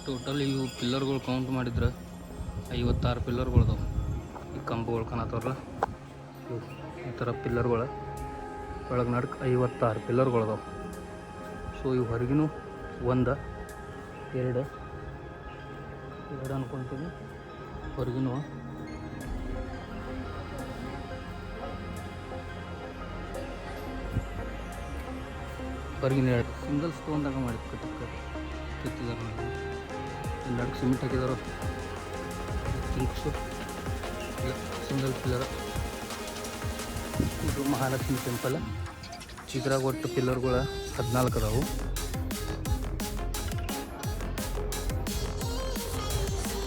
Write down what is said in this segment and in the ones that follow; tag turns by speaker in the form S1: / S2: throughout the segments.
S1: Total ಇವು ಪಿಲ್ಲರ್ಗಳು count ಮಾಡಿದ್ರೆ 56 ಪಿಲ್ಲರ್ಗಳದಾವೆ. ಈ ಕಂಬಗಳು ಕಾಣತ್ತವ್ರಲ್ಲ ಈ ಥರ ಪಿಲ್ಲರ್ಗಳು ಒಳಗೆ ನಡ್ಕ 56 ಪಿಲ್ಲರ್ಗಳದಾವೆ. ಸೊ ಇವು ಹೊರಗಿನೂ ಒಂದು ಎರಡು ಅನ್ಕೊತೀನಿ, ಹೊರಗಿನೂ ಹೊರಗಿನ ಎರಡು ಸಿಂಗಲ್ ಸ್ಟೋನ್ದಾಗ ಮಾಡಿ ಕೆತ್ತಿದ್ದಾರೆ. ನಡ್ಕ ಸಿಮೆಂಟ್ ಹಾಕಿದಾರೋ ಥಿಂಕ್ಸು ಇಲ್ಲ, ಸಿಂಗಲ್ ಪಿಲ್ಲರ್. ಇದು ಮಹಾಲಕ್ಷ್ಮಿ ಟೆಂಪಲ್. ಚಿಕ್ಕರಾಗ ಒಟ್ಟು ಪಿಲ್ಲರ್ಗಳು 14 ಅದಾವು.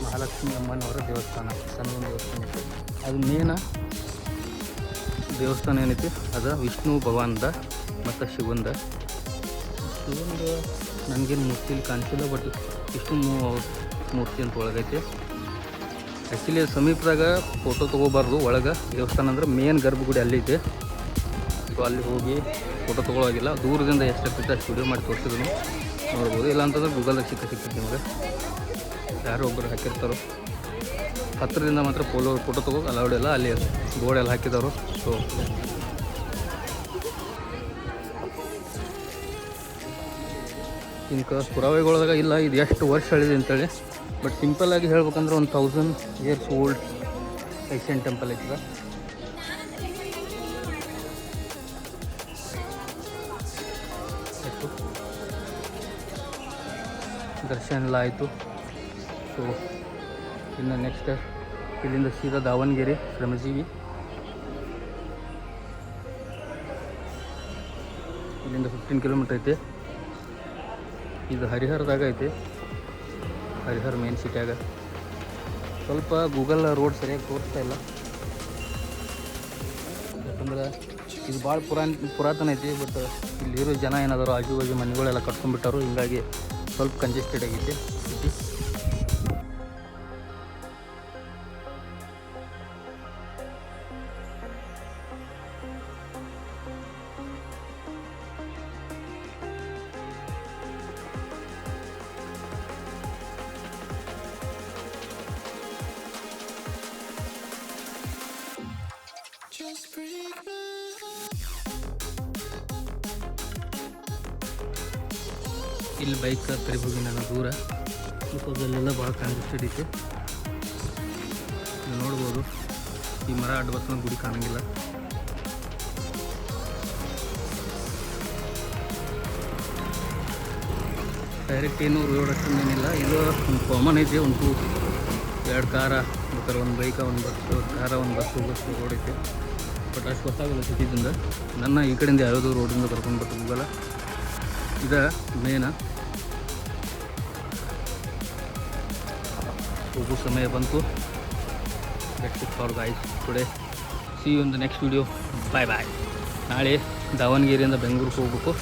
S1: ಮಹಾಲಕ್ಷ್ಮಿ ಅಮ್ಮನವರ ದೇವಸ್ಥಾನ, ಸಣ್ಣ ದೇವಸ್ಥಾನ ಐತೆ. ಅದು ಮೇನ ದೇವಸ್ಥಾನ ಏನೈತಿ ಅದು ವಿಷ್ಣು ಭಗವಾನ್ದ ಮತ್ತು ಶಿವಂದ ನನಗೇನು ಮೂರ್ತಿಲಿ ಕಾಣಿಸಿಲ್ಲ, ಬಟ್ ವಿಷ್ಣು ಮೂರ್ತಿ ಅಂತ ಒಳಗೈತೆ. ಆ್ಯಕ್ಚುಲಿ ಸಮೀಪದಾಗ ಫೋಟೋ ತೊಗೋಬಾರ್ದು, ಒಳಗೆ ದೇವಸ್ಥಾನ ಅಂದ್ರೆ ಮೇನ್ ಗರ್ಭಗುಡಿ ಅಲ್ಲಿದೆ. ಸೊ ಅಲ್ಲಿ ಹೋಗಿ ಫೋಟೋ ತೊಗೊಳೋಗಿಲ್ಲ, ದೂರದಿಂದ ಎಷ್ಟಾಗ್ತೈತೆ ಅಷ್ಟು ವಿಡಿಯೋ ಮಾಡಿ ತೋರಿಸಿದ್ರು ನೋಡ್ಬೋದು. ಇಲ್ಲ ಅಂತಂದ್ರೆ ಗೂಗಲ್ದಾಗ ಸಿಗ್ತೈತಿ ನಿಮಗೆ, ಯಾರೋ ಒಬ್ಬರು ಹಾಕಿರ್ತಾರೋ. ಹತ್ತಿರದಿಂದ ಮಾತ್ರ ಫೋಟೋ ತೊಗೋಕೆ ಅಲೌಡ್ ಇಲ್ಲ, ಅಲ್ಲಿ ಬೋರ್ಡೆಲ್ಲ ಹಾಕಿದವರು. ಸೊ ಇಂಕ ಪುರಾವೆಗಳದಾಗ ಇಲ್ಲ ಇದು ಎಷ್ಟು ವರ್ಷ ಹಳಿದೆ ಅಂತೇಳಿ, ಬಟ್ ಸಿಂಪಲ್ಲಾಗಿ ಹೇಳ್ಬೇಕಂದ್ರೆ 1000 years ಓಲ್ಡ್ ಏಷ್ಯನ್ ಟೆಂಪಲ್ ಐತದ. ದರ್ಶನ ಎಲ್ಲ ಆಯಿತು. ಸೊ ಇನ್ನು ನೆಕ್ಸ್ಟ್ ಇಲ್ಲಿಂದ ಸೀದಾ ದಾವಣಗೆರೆ ಶ್ರಮಜೀವಿ, ಇಲ್ಲಿಂದ 15 ಕಿಲೋಮೀಟ್ರ್ ಐತೆ. ಇದು ಹರಿಹರದಾಗ ಐತೆ, ಹರಿಹರ ಮೇನ್ ಸಿಟಿಯಾಗ. ಸ್ವಲ್ಪ ಗೂಗಲ್ ರೋಡ್ ಸರಿಯಾಗಿ ತೋರಿಸ್ತಾ ಇಲ್ಲ, ಯಾಕಂದ್ರೆ ಇದು ಭಾಳ ಪುರಾತನ ಐತಿ. ಬಟ್ ಇಲ್ಲಿರೋ ಜನ ಏನಾದರೂ ಆಜು ಬಾಜು ಮನೆಗಳೆಲ್ಲ ಕಟ್ಕೊಂಡ್ಬಿಟ್ಟಾರು, ಹಿಂಗಾಗಿ ಸ್ವಲ್ಪ ಕಂಜೆಸ್ಟೆಡ್ ಆಗೈತಿ ಸಿಟಿ. ಇಲ್ಲಿ ಬೈಕ್ ಕರಿಬೋಗಿ ನಾನು ದೂರ, ಬಿಕಾಸ್ ಅಲ್ಲೆಲ್ಲ ಭಾಳ ಕಂಜೆಸ್ಟೆಡ್ ಐತೆ. ನೀವು ನೋಡ್ಬೋದು ಈ ಮರ ಅಡ್ಡ ಬಸ್ ಗುಡಿ ಕಾಣಂಗಿಲ್ಲ. ಡೈರೆಕ್ಟ್ ಏನು ರೋಡ್ ಅಷ್ಟೊಂದೇನಿಲ್ಲ, ಇದು ಒಂದು ಕಾಮನ್ ಐತೆ. ಒಂದು 2 ಕಾರ ಬೇಕಾದ್ರೆ, ಒಂದು ಬೈಕ, ಒಂದು ಬಸ್, ಒಂದು ಕಾರ, ಒಂದು ಬಸ್ಸು ರೋಡ್ ಐತೆ. ಬಟ್ ಅಷ್ಟು ಗೊತ್ತಾಗಲ್ಲ ಸಿಟಿದಿಂದ. ನನ್ನ ಈ ಕಡೆಯಿಂದ ಯಾವುದೋ ರೋಡಿಂದ ಕರ್ಕೊಂಡು ಬರ್ತಾ ಹೋಗಲ್ಲ. ಇದು ಮೇನ ಹೋಗೋ ಸಮಯ ಬಂತು. Let's it for guys today. See you in the next video. Bye bye. ನಾಳೆ ದಾವಣಗೆರೆಯಿಂದ ಬೆಂಗಳೂರಿಗೆ ಹೋಗ್ಬೇಕು.